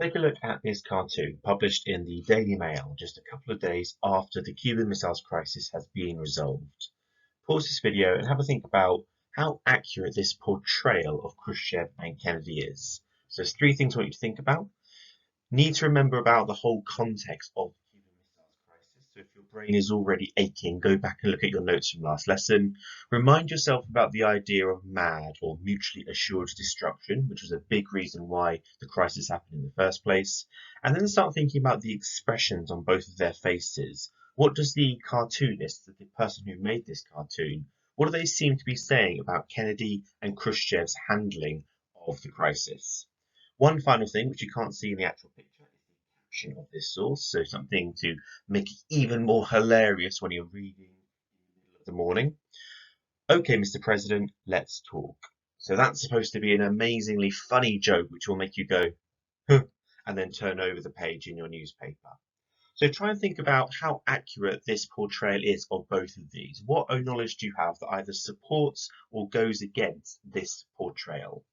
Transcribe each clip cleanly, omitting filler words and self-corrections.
Take a look at this cartoon published in the Daily Mail just a couple of days after the Cuban Missiles Crisis has been resolved. Pause this video and have a think about how accurate this portrayal of Khrushchev and Kennedy is. So there's three things I want you to think about. Need to remember about the whole context of the Cuban Missiles Crisis. So if your brain is already aching, go back and look at your notes from last lesson. Remind yourself about the idea of MAD, or mutually assured destruction, which was a big reason why the crisis happened in the first place. And then start thinking about the expressions on both of their faces. What does the cartoonist, the person who made this cartoon, what do they seem to be saying about Kennedy and Khrushchev's handling of the crisis? One final thing, which you can't see in the actual picture, is the caption of this source. So something to make it even more hilarious when you're reading in the middle of the morning. Okay, Mr. President, let's talk. So that's supposed to be an amazingly funny joke, which will make you go, huh, and then turn over the page in your newspaper. So try and think about how accurate this portrayal is of both of these. What knowledge do you have that either supports or goes against this portrayal?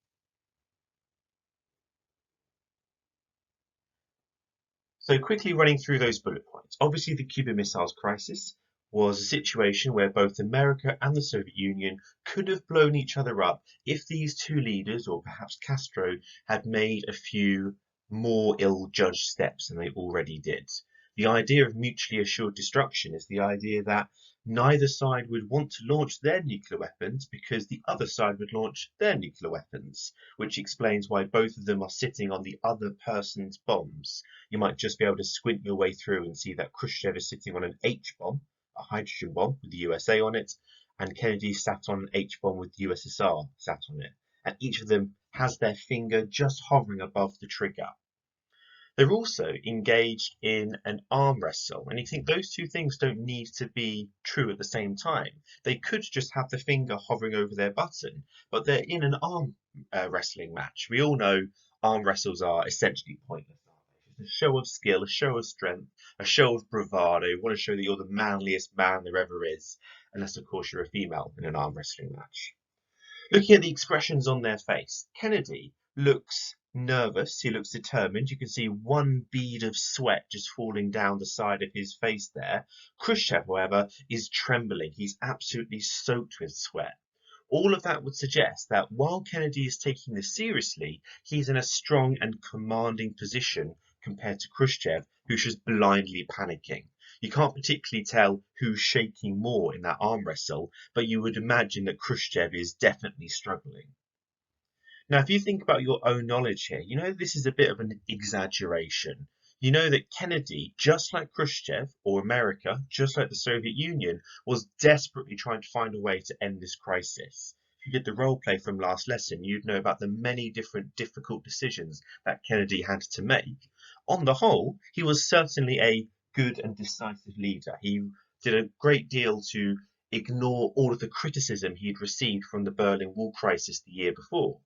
So quickly running through those bullet points. Obviously, the Cuban Missiles Crisis was a situation where both America and the Soviet Union could have blown each other up if these two leaders, or perhaps Castro, had made a few more ill-judged steps than they already did. The idea of mutually assured destruction is the idea that neither side would want to launch their nuclear weapons because the other side would launch their nuclear weapons, which explains why both of them are sitting on the other person's bombs. You might just be able to squint your way through and see that Khrushchev is sitting on an H bomb, a hydrogen bomb with the USA on it, and Kennedy sat on an H bomb with the USSR sat on it. And each of them has their finger just hovering above the trigger. They're also engaged in an arm wrestle, and you think those two things don't need to be true at the same time. They could just have the finger hovering over their button, but they're in an arm wrestling match. We all know arm wrestles are essentially pointless. It's a show of skill, a show of strength, a show of bravado. You want to show that you're the manliest man there ever is, unless of course you're a female in an arm wrestling match. Looking at the expressions on their face, Kennedy looks nervous, he looks determined. You can see one bead of sweat just falling down the side of his face there. Khrushchev, however, is trembling. He's absolutely soaked with sweat. All of that would suggest that while Kennedy is taking this seriously, he's in a strong and commanding position compared to Khrushchev, who's just blindly panicking. You can't particularly tell who's shaking more in that arm wrestle, but you would imagine that Khrushchev is definitely struggling. Now, if you think about your own knowledge here, you know this is a bit of an exaggeration. You know that Kennedy, just like Khrushchev, or America, just like the Soviet Union, was desperately trying to find a way to end this crisis. If you did the role play from last lesson, you'd know about the many different difficult decisions that Kennedy had to make. On the whole, he was certainly a good and decisive leader. He did a great deal to ignore all of the criticism he'd received from the Berlin Wall crisis the year before.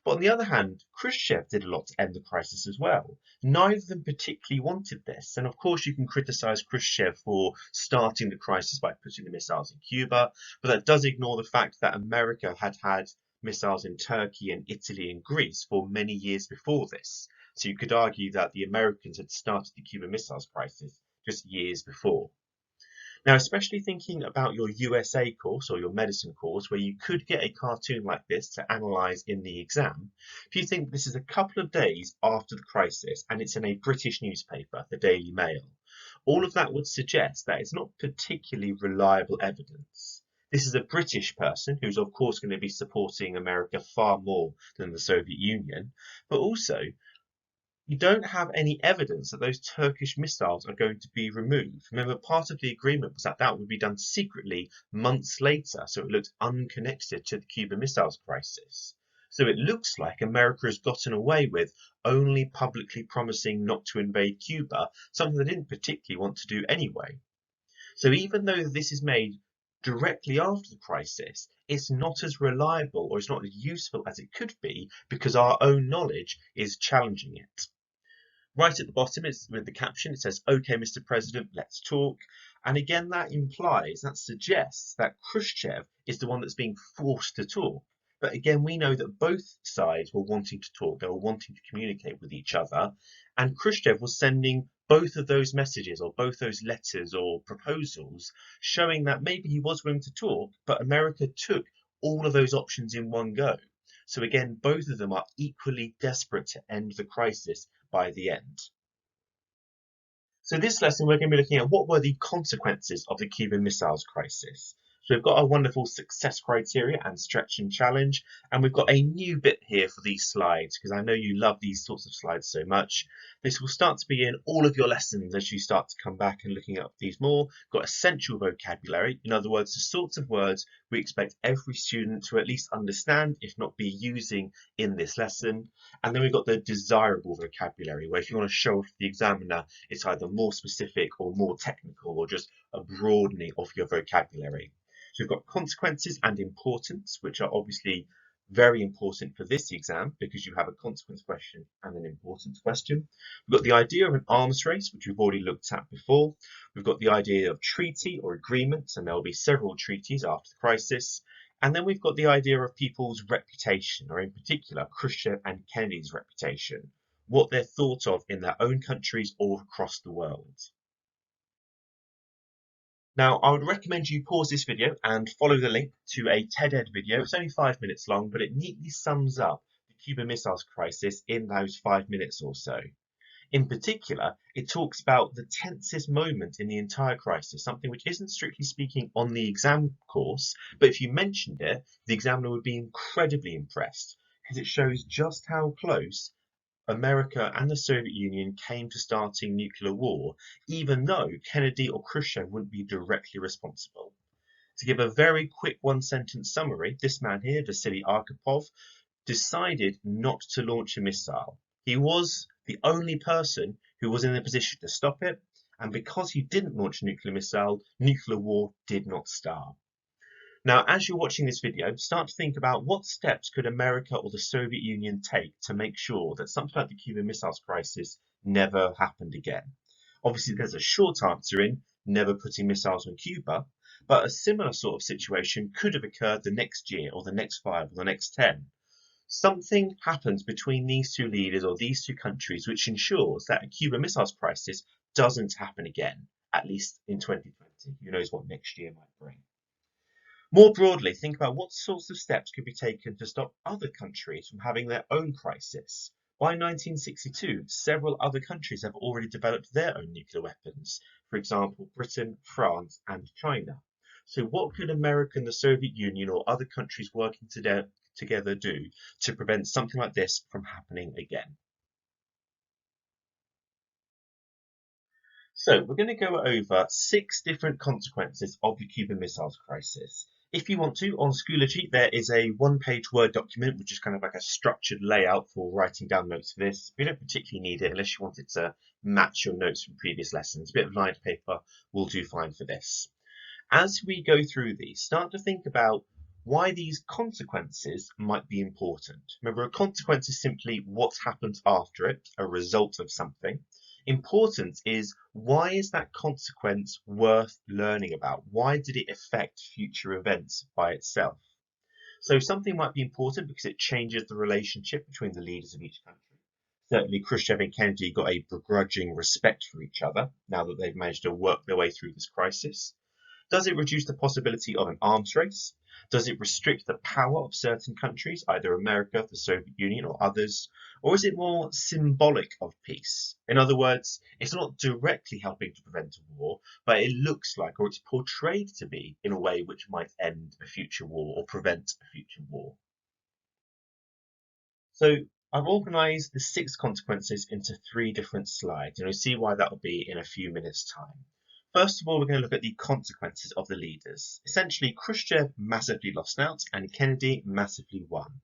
But on the other hand, Khrushchev did a lot to end the crisis as well. Neither of them particularly wanted this. And of course, you can criticize Khrushchev for starting the crisis by putting the missiles in Cuba, but that does ignore the fact that America had had missiles in Turkey and Italy and Greece for many years before this. So you could argue that the Americans had started the Cuban Missiles Crisis just years before. Now, especially thinking about your USA course or your medicine course, where you could get a cartoon like this to analyse in the exam, if you think this is a couple of days after the crisis and it's in a British newspaper, the Daily Mail, all of that would suggest that it's not particularly reliable evidence. This is a British person who's of course going to be supporting America far more than the Soviet Union, but also you don't have any evidence that those Turkish missiles are going to be removed. Remember, part of the agreement was that that would be done secretly months later, so it looked unconnected to the Cuban Missiles Crisis. So it looks like America has gotten away with only publicly promising not to invade Cuba, something they didn't particularly want to do anyway. So even though this is made directly after the crisis, it's not as reliable or it's not as useful as it could be because our own knowledge is challenging it. Right at the bottom is with the caption, it says, "Okay, Mr. President, let's talk." And again, that suggests that Khrushchev is the one that's being forced to talk. But again, we know that both sides were wanting to talk, they were wanting to communicate with each other, and Khrushchev was sending both of those messages or both those letters or proposals, showing that maybe he was willing to talk, but America took all of those options in one go. So again, both of them are equally desperate to end the crisis by the end. So this lesson, we're going to be looking at what were the consequences of the Cuban Missiles Crisis. So we've got our wonderful success criteria and stretch and challenge, and we've got a new bit here for these slides, because I know you love these sorts of slides so much. This will start to be in all of your lessons as you start to come back and looking up these more. Got essential vocabulary, in other words, the sorts of words we expect every student to at least understand, if not be using in this lesson. And then we've got the desirable vocabulary, where if you want to show off the examiner, it's either more specific or more technical or just a broadening of your vocabulary. So we've got consequences and importance, which are obviously very important for this exam because you have a consequence question and an importance question. We've got the idea of an arms race, which we've already looked at before. We've got the idea of treaty or agreement, and there will be several treaties after the crisis. And then we've got the idea of people's reputation, or in particular, Khrushchev and Kennedy's reputation, what they're thought of in their own countries or across the world. Now, I would recommend you pause this video and follow the link to a TED-Ed video. It's only 5 minutes long, but it neatly sums up the Cuban Missiles Crisis in those 5 minutes or so. In particular, it talks about the tensest moment in the entire crisis, something which isn't strictly speaking on the exam course, but if you mentioned it, the examiner would be incredibly impressed because it shows just how close America and the Soviet Union came to starting nuclear war, even though Kennedy or Khrushchev wouldn't be directly responsible. To give a very quick one-sentence summary, this man here, Vasily Arkhipov, decided not to launch a missile. He was the only person who was in a position to stop it, and because he didn't launch a nuclear missile, nuclear war did not start. Now, as you're watching this video, start to think about what steps could America or the Soviet Union take to make sure that something like the Cuban Missiles Crisis never happened again. Obviously, there's a short answer in never putting missiles on Cuba, but a similar sort of situation could have occurred the next year or the next 5 or the next 10. Something happens between these two leaders or these two countries which ensures that a Cuban Missiles Crisis doesn't happen again, at least in 2020. Who knows what next year might bring. More broadly, think about what sorts of steps could be taken to stop other countries from having their own crisis. By 1962, several other countries have already developed their own nuclear weapons, for example, Britain, France, and China. So what could America and the Soviet Union or other countries working together do to prevent something like this from happening again? So we're going to go over 6 different consequences of the Cuban Missiles Crisis. If you want to, on Schoology, there is a 1-page Word document, which is kind of like a structured layout for writing down notes for this. We don't particularly need it unless you want it to match your notes from previous lessons. A bit of lined paper will do fine for this. As we go through these, start to think about why these consequences might be important. Remember, a consequence is simply what happens after it, a result of something. Importance is, why is that consequence worth learning about? Why did it affect future events by itself? So something might be important because it changes the relationship between the leaders of each country. Certainly Khrushchev and Kennedy got a begrudging respect for each other now that they've managed to work their way through this crisis. Does it reduce the possibility of an arms race? Does it restrict the power of certain countries, either America, the Soviet Union, or others? Or is it more symbolic of peace? In other words, it's not directly helping to prevent a war, but it looks like, or it's portrayed to be, in a way which might end a future war or prevent a future war. So I've organised the 6 consequences into 3 different slides, and you'll see why that will be in a few minutes' time. First of all, we're going to look at the consequences of the leaders. Essentially, Khrushchev massively lost out and Kennedy massively won.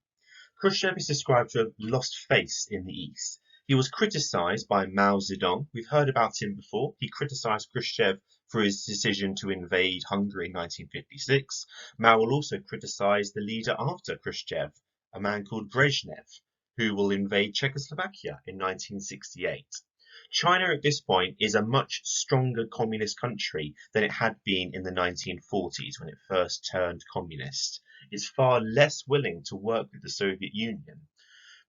Khrushchev is described to have lost face in the East. He was criticised by Mao Zedong. We've heard about him before. He criticised Khrushchev for his decision to invade Hungary in 1956. Mao will also criticise the leader after Khrushchev, a man called Brezhnev, who will invade Czechoslovakia in 1968. China at this point is a much stronger communist country than it had been in the 1940s when it first turned communist. is far less willing to work with the Soviet Union.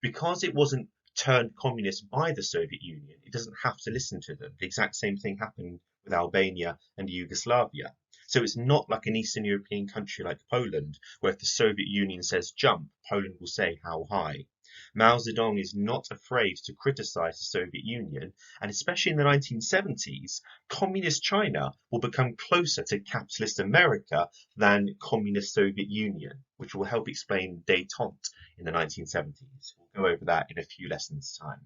Because it wasn't turned communist by the Soviet Union, it doesn't have to listen to them. The exact same thing happened with Albania and Yugoslavia. So it's not like an Eastern European country like Poland, where if the Soviet Union says jump, Poland will say how high. Mao Zedong is not afraid to criticize the Soviet Union, and especially in the 1970s, communist China will become closer to capitalist America than communist Soviet Union, which will help explain détente in the 1970s. We'll go over that in a few lessons' time.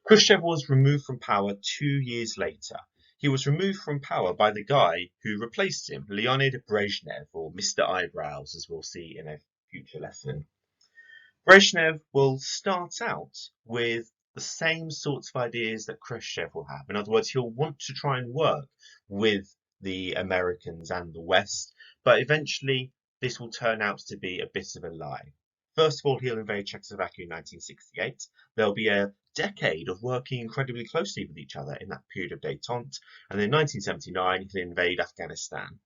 Khrushchev was removed from power 2 years later. He was removed from power by the guy who replaced him, Leonid Brezhnev, or Mr. Eyebrows, as we'll see in a future lesson. Brezhnev will start out with the same sorts of ideas that Khrushchev will have. In other words, he'll want to try and work with the Americans and the West, but eventually this will turn out to be a bit of a lie. First of all, he'll invade Czechoslovakia in 1968. There'll be a decade of working incredibly closely with each other in that period of détente, and in 1979 he'll invade Afghanistan.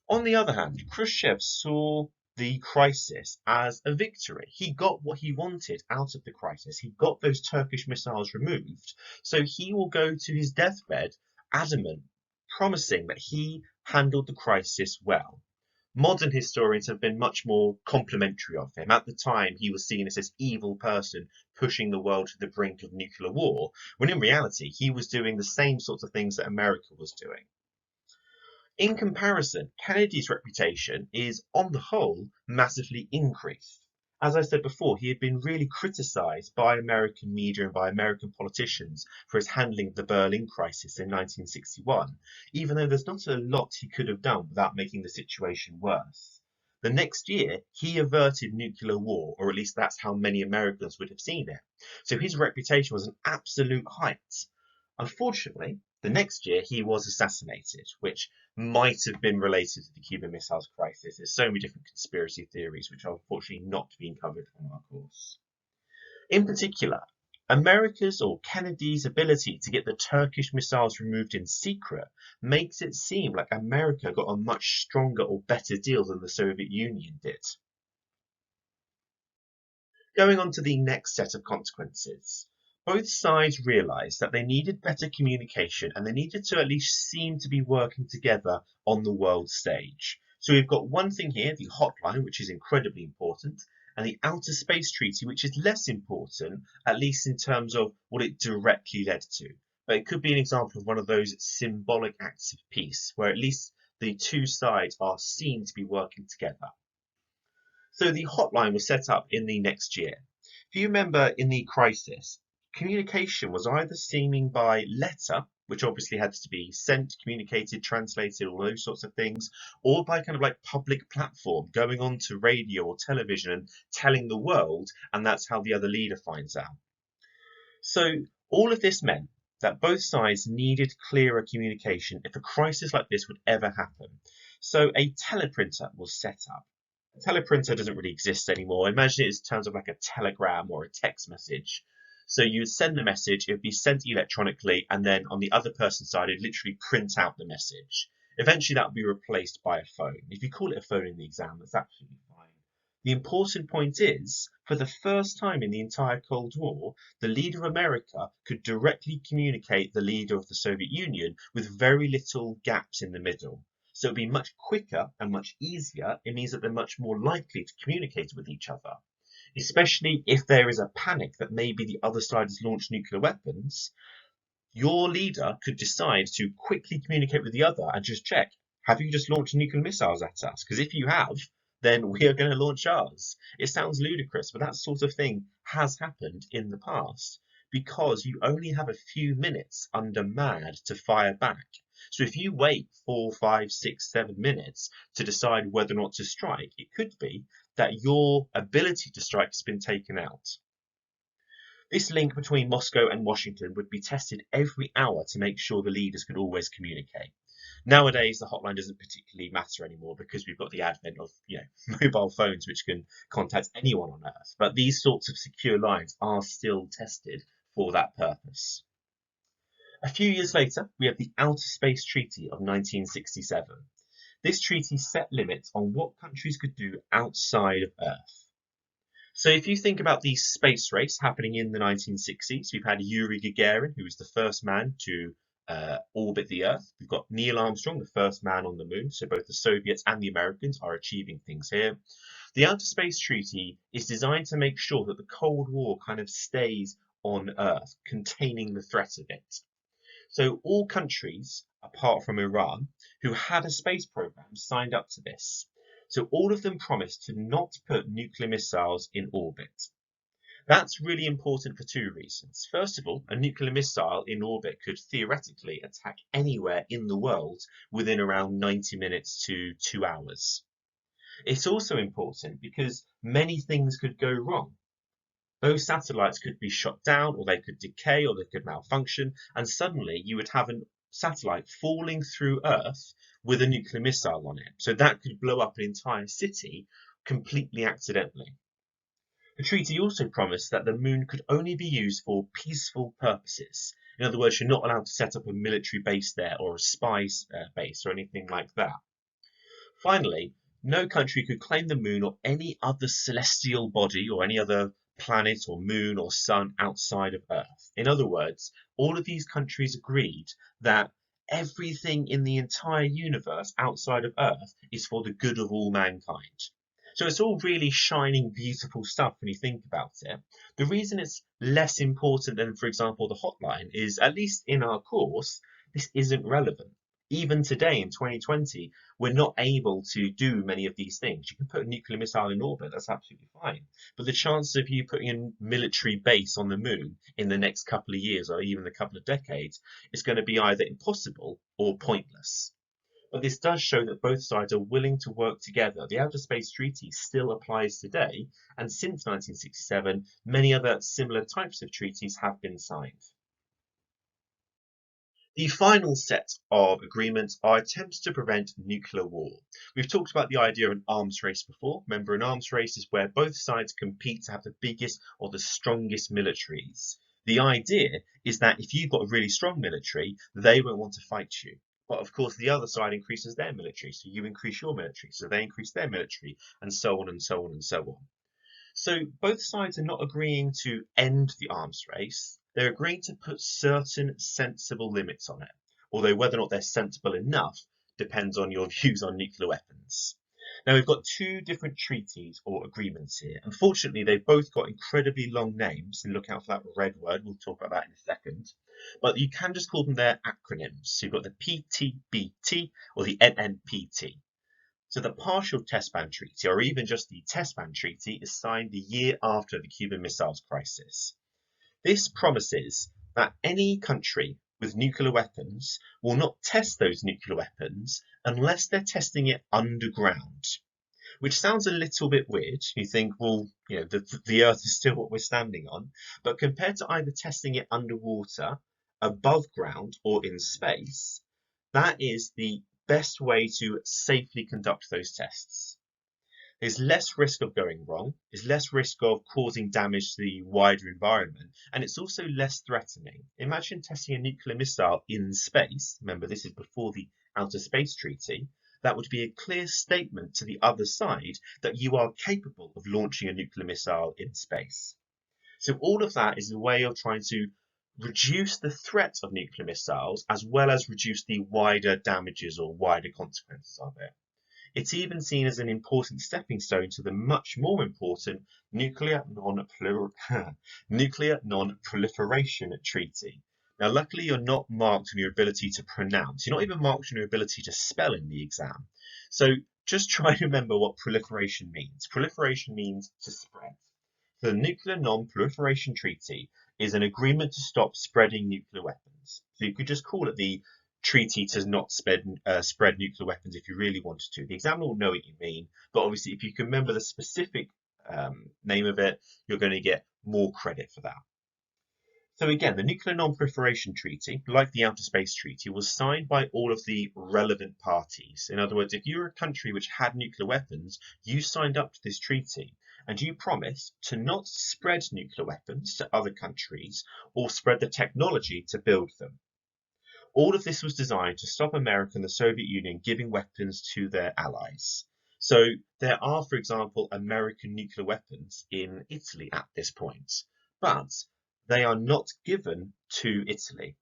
On the other hand, Khrushchev saw the crisis as a victory. He got what he wanted out of the crisis. He got those Turkish missiles removed. So he will go to his deathbed adamant, promising that he handled the crisis well. Modern historians have been much more complimentary of him. At the time, he was seen as this evil person pushing the world to the brink of nuclear war, when in reality, he was doing the same sorts of things that America was doing. In comparison, Kennedy's reputation is, on the whole, massively increased. As I said before, he had been really criticised by American media and by American politicians for his handling of the Berlin crisis in 1961, even though there's not a lot he could have done without making the situation worse. The next year, he averted nuclear war, or at least that's how many Americans would have seen it. So his reputation was an absolute height. Unfortunately, the next year he was assassinated, which might have been related to the Cuban Missiles Crisis. There's so many different conspiracy theories which are unfortunately not being covered on our course. In particular, America's or Kennedy's ability to get the Turkish missiles removed in secret makes it seem like America got a much stronger or better deal than the Soviet Union did. Going on to the next set of consequences. Both sides realised that they needed better communication and they needed to at least seem to be working together on the world stage. So we've got one thing here, the hotline, which is incredibly important, and the Outer Space Treaty, which is less important, at least in terms of what it directly led to. But it could be an example of one of those symbolic acts of peace, where at least the two sides are seen to be working together. So the hotline was set up in the next year. If you remember in the crisis, communication was either streaming by letter, which obviously had to be sent, communicated, translated, all those sorts of things, or by kind of like public platform, going on to radio or television and telling the world, and that's how the other leader finds out. So all of this meant that both sides needed clearer communication if a crisis like this would ever happen. So a teleprinter was set up. A teleprinter doesn't really exist anymore. Imagine it in terms of like a telegram or a text message. So you would send the message, it would be sent electronically, and then on the other person's side, it would literally print out the message. Eventually, that would be replaced by a phone. If you call it a phone in the exam, that's absolutely fine. The important point is, for the first time in the entire Cold War, the leader of America could directly communicate the leader of the Soviet Union with very little gaps in the middle. So it would be much quicker and much easier. It means that they're much more likely to communicate with each other. Especially if there is a panic that maybe the other side has launched nuclear weapons, your leader could decide to quickly communicate with the other and just check, have you just launched nuclear missiles at us? Because if you have, then we are going to launch ours. It sounds ludicrous, but that sort of thing has happened in the past because you only have a few minutes under MAD to fire back. So if you wait 4, 5, 6, 7 minutes to decide whether or not to strike, it could be that your ability to strike has been taken out. This link between Moscow and Washington would be tested every hour to make sure the leaders could always communicate. Nowadays, the hotline doesn't particularly matter anymore because we've got the advent of mobile phones which can contact anyone on Earth. But these sorts of secure lines are still tested for that purpose. A few years later, we have the Outer Space Treaty of 1967. This treaty set limits on what countries could do outside of Earth. So if you think about the space race happening in the 1960s, we've had Yuri Gagarin, who was the first man to orbit the Earth. We've got Neil Armstrong, the first man on the moon. So both the Soviets and the Americans are achieving things here. The Outer Space Treaty is designed to make sure that the Cold War kind of stays on Earth, containing the threat of it. So all countries, apart from Iran, who had a space program, signed up to this. So all of them promised to not put nuclear missiles in orbit. That's really important for two reasons. First of all, a nuclear missile in orbit could theoretically attack anywhere in the world within around 90 minutes to 2 hours. It's also important because many things could go wrong. Those satellites could be shot down, or they could decay, or they could malfunction, and suddenly you would have a satellite falling through Earth with a nuclear missile on it. So that could blow up an entire city completely accidentally. The treaty also promised that the moon could only be used for peaceful purposes. In other words, you're not allowed to set up a military base there or a spy base or anything like that. Finally, no country could claim the moon or any other celestial body or any other planet or moon or sun outside of Earth. In other words, all of these countries agreed that everything in the entire universe outside of Earth is for the good of all mankind. So it's all really shining, beautiful stuff when you think about it. The reason it's less important than, for example, the hotline is, at least in our course, this isn't relevant. Even today in 2020, we're not able to do many of these things. You can put a nuclear missile in orbit, that's absolutely fine. But the chance of you putting a military base on the moon in the next couple of years or even a couple of decades is going to be either impossible or pointless. But this does show that both sides are willing to work together. The Outer Space Treaty still applies today, and since 1967, many other similar types of treaties have been signed. The final set of agreements are attempts to prevent nuclear war. We've talked about the idea of an arms race before. Remember, an arms race is where both sides compete to have the biggest or the strongest militaries. The idea is that if you've got a really strong military, they won't want to fight you. But of course, the other side increases their military, so you increase your military, so they increase their military, and so on and so on and so on. So both sides are not agreeing to end the arms race. They're agreeing to put certain sensible limits on it, although whether or not they're sensible enough depends on your views on nuclear weapons. Now we've got two different treaties or agreements here. Unfortunately, they've both got incredibly long names, and look out for that red word. We'll talk about that in a second. But you can just call them their acronyms. So you've got the PTBT or the NNPT. So the Partial Test Ban Treaty, or even just the Test Ban Treaty, is signed the year after the Cuban Missiles Crisis. This promises that any country with nuclear weapons will not test those nuclear weapons unless they're testing it underground, which sounds a little bit weird. You think, well, the Earth is still what we're standing on, but compared to either testing it underwater, above ground, or in space, that is the best way to safely conduct those tests. There's less risk of going wrong, there's less risk of causing damage to the wider environment, and it's also less threatening. Imagine testing a nuclear missile in space. Remember, this is before the Outer Space Treaty. That would be a clear statement to the other side that you are capable of launching a nuclear missile in space. So all of that is a way of trying to reduce the threat of nuclear missiles as well as reduce the wider damages or wider consequences of it. It's even seen as an important stepping stone to the much more important Nuclear Non-Proliferation Treaty. Now, luckily, you're not marked on your ability to pronounce. You're not even marked on your ability to spell in the exam. So just try to remember what proliferation means. Proliferation means to spread. The Nuclear Non-Proliferation Treaty is an agreement to stop spreading nuclear weapons. So you could just call it the treaty to not spread nuclear weapons if you really wanted to. The examiner will know what you mean, but obviously if you can remember the specific name of it, you're going to get more credit for that. So again, the Nuclear Non-Proliferation Treaty, like the Outer Space Treaty, was signed by all of the relevant parties. In other words, if you were a country which had nuclear weapons, you signed up to this treaty, and you promised to not spread nuclear weapons to other countries or spread the technology to build them. All of this was designed to stop America and the Soviet Union giving weapons to their allies. So there are, for example, American nuclear weapons in Italy at this point, but they are not given to Italy.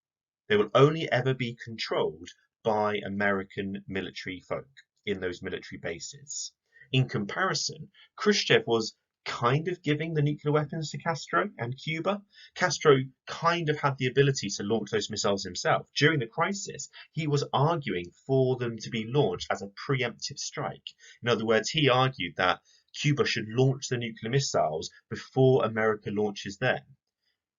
They will only ever be controlled by American military folk in those military bases. In comparison, Khrushchev was kind of giving the nuclear weapons to Castro and Cuba. Castro kind of had the ability to launch those missiles himself. During the crisis, he was arguing for them to be launched as a preemptive strike. In other words, he argued that Cuba should launch the nuclear missiles before America launches them.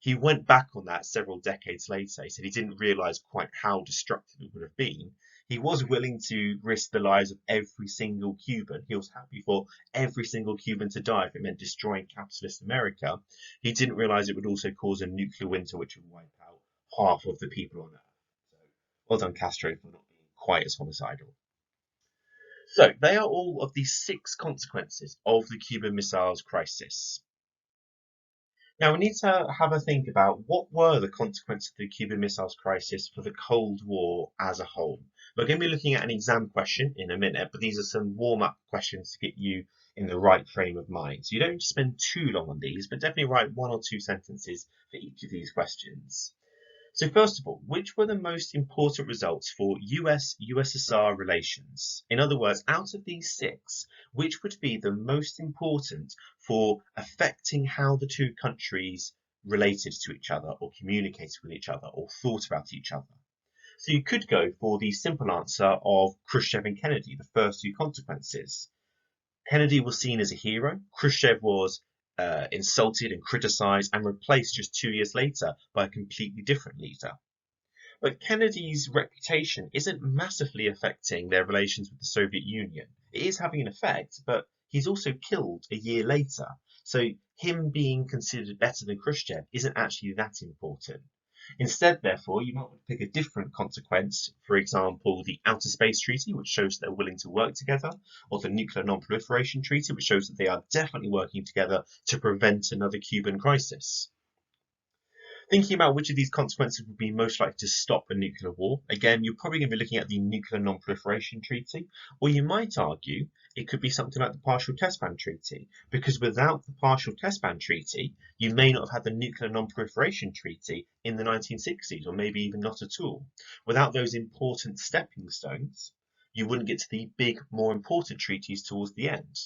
He went back on that several decades later. He said he didn't realize quite how destructive it would have been. He was willing to risk the lives of every single Cuban. He was happy for every single Cuban to die if it meant destroying capitalist America. He didn't realize it would also cause a nuclear winter which would wipe out half of the people on Earth. So, well done, Castro, for not being quite as homicidal. So, they are all of the 6 consequences of the Cuban Missiles Crisis. Now, we need to have a think about what were the consequences of the Cuban Missiles Crisis for the Cold War as a whole. We're going to be looking at an exam question in a minute, but these are some warm-up questions to get you in the right frame of mind. So you don't spend too long on these, but definitely write 1 or 2 sentences for each of these questions. So first of all, which were the most important results for US-USSR relations? In other words, out of these 6, which would be the most important for affecting how the 2 countries related to each other or communicated with each other or thought about each other? So you could go for the simple answer of Khrushchev and Kennedy, the first 2 consequences. Kennedy was seen as a hero. Khrushchev was insulted and criticized and replaced just 2 years later by a completely different leader. But Kennedy's reputation isn't massively affecting their relations with the Soviet Union. It is having an effect, but he's also killed a year later. So him being considered better than Khrushchev isn't actually that important. Instead, therefore, you might want to pick a different consequence, for example, the Outer Space Treaty, which shows that they're willing to work together, or the Nuclear Non-Proliferation Treaty, which shows that they are definitely working together to prevent another Cuban crisis. Thinking about which of these consequences would be most likely to stop a nuclear war, again, you're probably going to be looking at the Nuclear Non-Proliferation Treaty, or you might argue it could be something like the Partial Test Ban Treaty, because without the Partial Test Ban Treaty, you may not have had the Nuclear Non-Proliferation Treaty in the 1960s, or maybe even not at all. Without those important stepping stones, you wouldn't get to the big, more important treaties towards the end.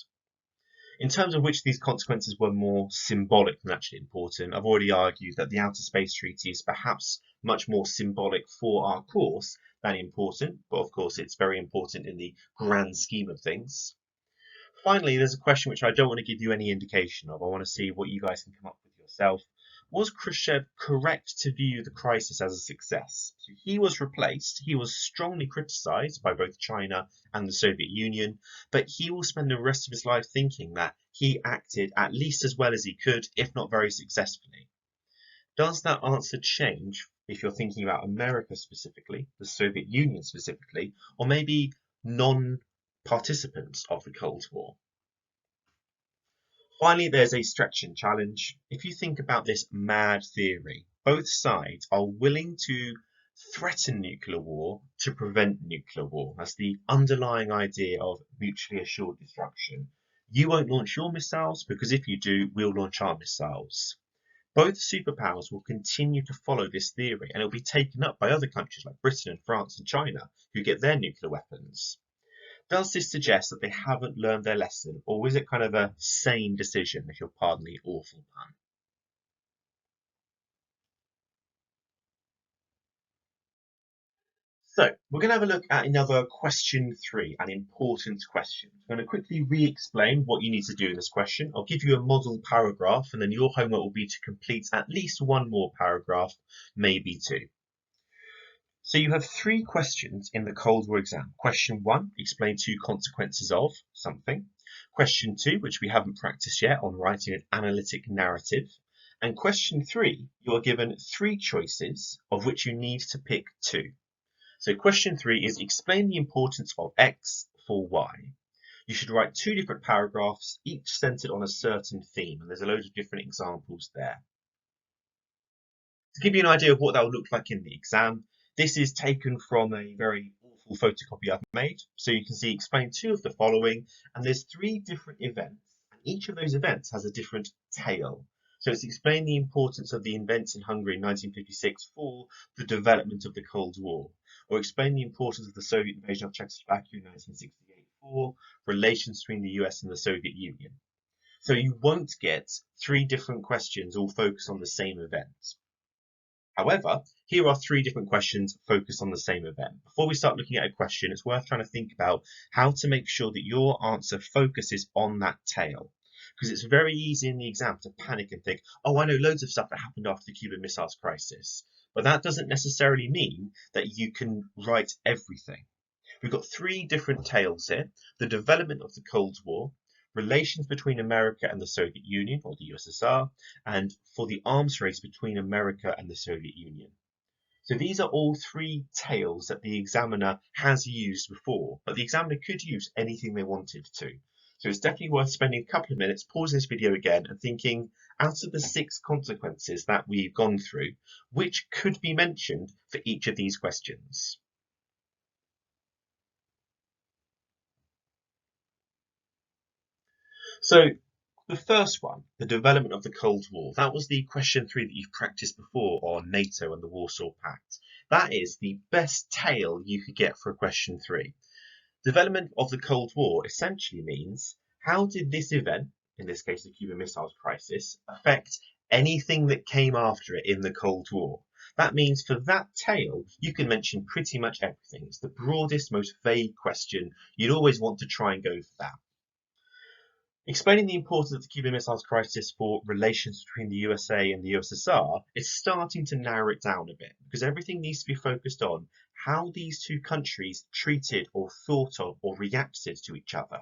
In terms of which these consequences were more symbolic than actually important, I've already argued that the Outer Space Treaty is perhaps much more symbolic for our course than important, but of course it's very important in the grand scheme of things. Finally, there's a question which I don't want to give you any indication of. I want to see what you guys can come up with yourself. Was Khrushchev correct to view the crisis as a success? So he was replaced. He was strongly criticized by both China and the Soviet Union, but he will spend the rest of his life thinking that he acted at least as well as he could, if not very successfully. Does that answer change if you're thinking about America specifically, the Soviet Union specifically, or maybe non-participants of the Cold War? Finally, there's a stretching challenge. If you think about this mad theory, both sides are willing to threaten nuclear war to prevent nuclear war. That's the underlying idea of mutually assured destruction. You won't launch your missiles because if you do, we'll launch our missiles. Both superpowers will continue to follow this theory and it'll be taken up by other countries like Britain and France and China who get their nuclear weapons. Does this suggest that they haven't learned their lesson, or is it kind of a sane decision, if you'll pardon the awful pun? So, we're going to have a look at another question 3, an important question. I'm going to quickly re-explain what you need to do in this question. I'll give you a model paragraph, and then your homework will be to complete at least 1 more paragraph, maybe 2. So you have 3 questions in the Cold War exam. Question 1, explain 2 consequences of something. Question 2, which we haven't practiced yet, on writing an analytic narrative. And question 3, you are given 3 choices, of which you need to pick 2. So question 3 is explain the importance of X for Y. You should write 2 different paragraphs, each centered on a certain theme, and there's a load of different examples there. To give you an idea of what that will look like in the exam, This is taken from a very awful photocopy I've made. So you can see explain two of the following, and there's three different events, and each of those events has a different tale. So it's explain the importance of the events in Hungary in 1956 for the development of the Cold War, or explain the importance of the Soviet invasion of Czechoslovakia in 1968 for relations between the US and the Soviet Union. So you won't get three different questions all focused on the same event. However, here are three different questions focused on the same event. Before we start looking at a question, it's worth trying to think about how to make sure that your answer focuses on that tale. Because it's very easy in the exam to panic and think, oh, I know loads of stuff that happened after the Cuban Missiles Crisis. But that doesn't necessarily mean that you can write everything. We've got three different tales here: the development of the Cold War, relations between America and the Soviet Union, or the USSR, and for the arms race between America and the Soviet Union. So these are all three tales that the examiner has used before, but the examiner could use anything they wanted to. So it's definitely worth spending a couple of minutes pausing this video again and thinking, out of the six consequences that we've gone through, which could be mentioned for each of these questions. So the first one, the development of the Cold War, that was the question 3 that you've practiced before on NATO and the Warsaw Pact. That is the best tale you could get for a question 3. Development of the Cold War essentially means, how did this event, in this case the Cuban Missiles Crisis, affect anything that came after it in the Cold War? That means for that tale, you can mention pretty much everything. It's the broadest, most vague question. You'd always want to try and go for that. Explaining the importance of the Cuban Missiles Crisis for relations between the USA and the USSR is starting to narrow it down a bit, because everything needs to be focused on how these two countries treated or thought of or reacted to each other.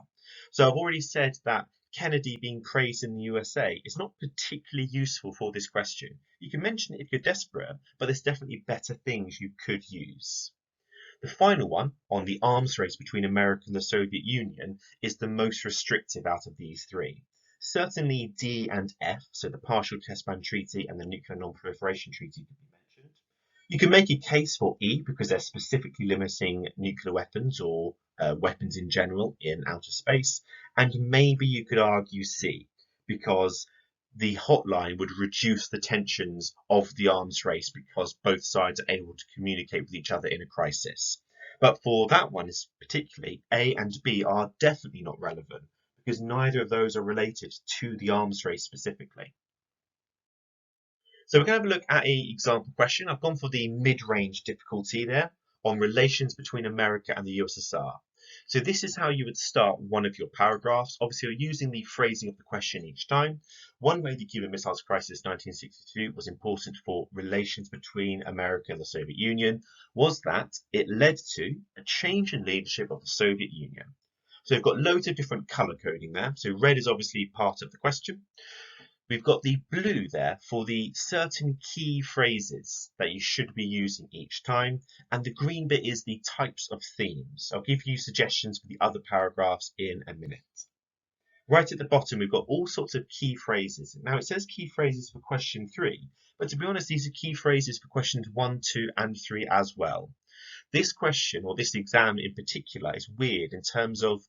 So I've already said that Kennedy being praised in the USA is not particularly useful for this question. You can mention it if you're desperate, but there's definitely better things you could use. The final one, on the arms race between America and the Soviet Union, is the most restrictive out of these three. Certainly D and F, so the Partial Test Ban Treaty and the Nuclear Non-Proliferation Treaty, could be mentioned. You can make a case for E because they're specifically limiting nuclear weapons or weapons in general in outer space, and maybe you could argue C because the hotline would reduce the tensions of the arms race because both sides are able to communicate with each other in a crisis. But for that one, particularly, A and B are definitely not relevant because neither of those are related to the arms race specifically. So we're going to have a look at an example question. I've gone for the mid-range difficulty there on relations between America and the USSR. So this is how you would start one of your paragraphs. Obviously, you're using the phrasing of the question each time. One way the Cuban Missiles Crisis 1962 was important for relations between America and the Soviet Union was that it led to a change in leadership of the Soviet Union. So we've got loads of different color coding there. So red is obviously part of the question. We've got the blue there for the certain key phrases that you should be using each time, and the green bit is the types of themes. I'll give you suggestions for the other paragraphs in a minute. Right at the bottom, we've got all sorts of key phrases. Now, it says key phrases for question 3, but to be honest, these are key phrases for questions 1, 2, and 3 as well. This question, or this exam in particular, is weird in terms of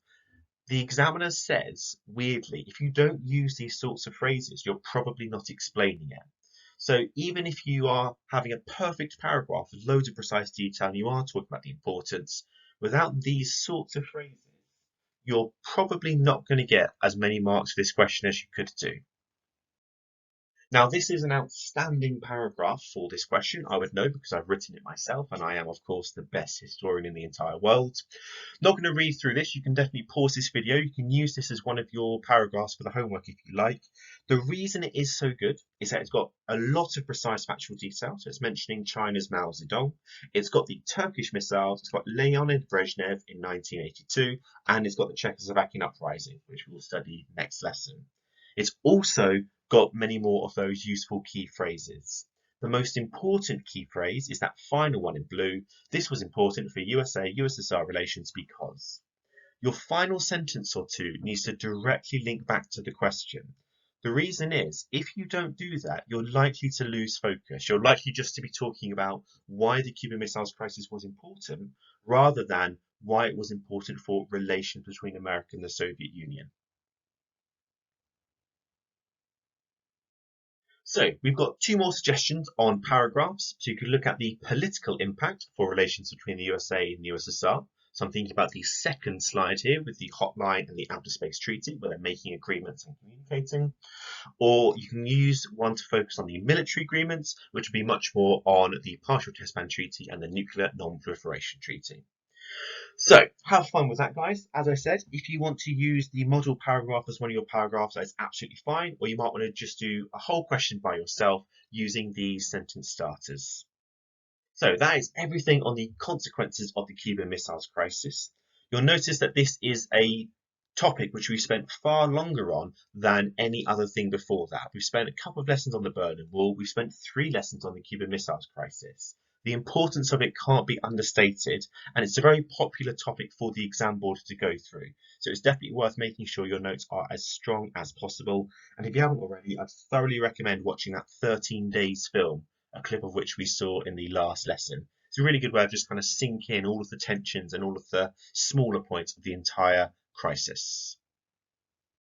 the examiner says, weirdly, if you don't use these sorts of phrases, you're probably not explaining it. So even if you are having a perfect paragraph with loads of precise detail and you are talking about the importance, without these sorts of phrases, you're probably not going to get as many marks for this question as you could do. Now, this is an outstanding paragraph for this question, I would know, because I've written it myself, and I am, of course, the best historian in the entire world. Not going to read through this. You can definitely pause this video. You can use this as one of your paragraphs for the homework if you like. The reason it is so good is that it's got a lot of precise factual detail. So it's mentioning China's Mao Zedong. It's got the Turkish missiles. It's got Leonid Brezhnev in 1982. And it's got the Czechoslovakian uprising, which we'll study next lesson. It's also got many more of those useful key phrases. The most important key phrase is that final one in blue. This was important for USA-USSR relations because your final sentence or two needs to directly link back to the question. The reason is, if you don't do that, you're likely to lose focus. You're likely just to be talking about why the Cuban Missiles Crisis was important, rather than why it was important for relations between America and the Soviet Union. So we've got two more suggestions on paragraphs. So you could look at the political impact for relations between the USA and the USSR. So I'm thinking about the second slide here with the hotline and the outer space treaty, where they're making agreements and communicating. Or you can use one to focus on the military agreements, which would be much more on the partial test ban treaty and the nuclear non-proliferation treaty. So have fun with that, guys. As I said, if you want to use the model paragraph as one of your paragraphs, that is absolutely fine. Or you might want to just do a whole question by yourself using these sentence starters. So that is everything on the consequences of the Cuban Missiles Crisis. You'll notice that this is a topic which we spent far longer on than any other thing before that. We've spent a couple of lessons on the Berlin Wall. We've spent 3 lessons on the Cuban Missiles Crisis. The importance of it can't be understated, and it's a very popular topic for the exam board to go through. So it's definitely worth making sure your notes are as strong as possible. And if you haven't already, I'd thoroughly recommend watching that 13 Days film, a clip of which we saw in the last lesson. It's a really good way of just kind of sink in all of the tensions and all of the smaller points of the entire crisis.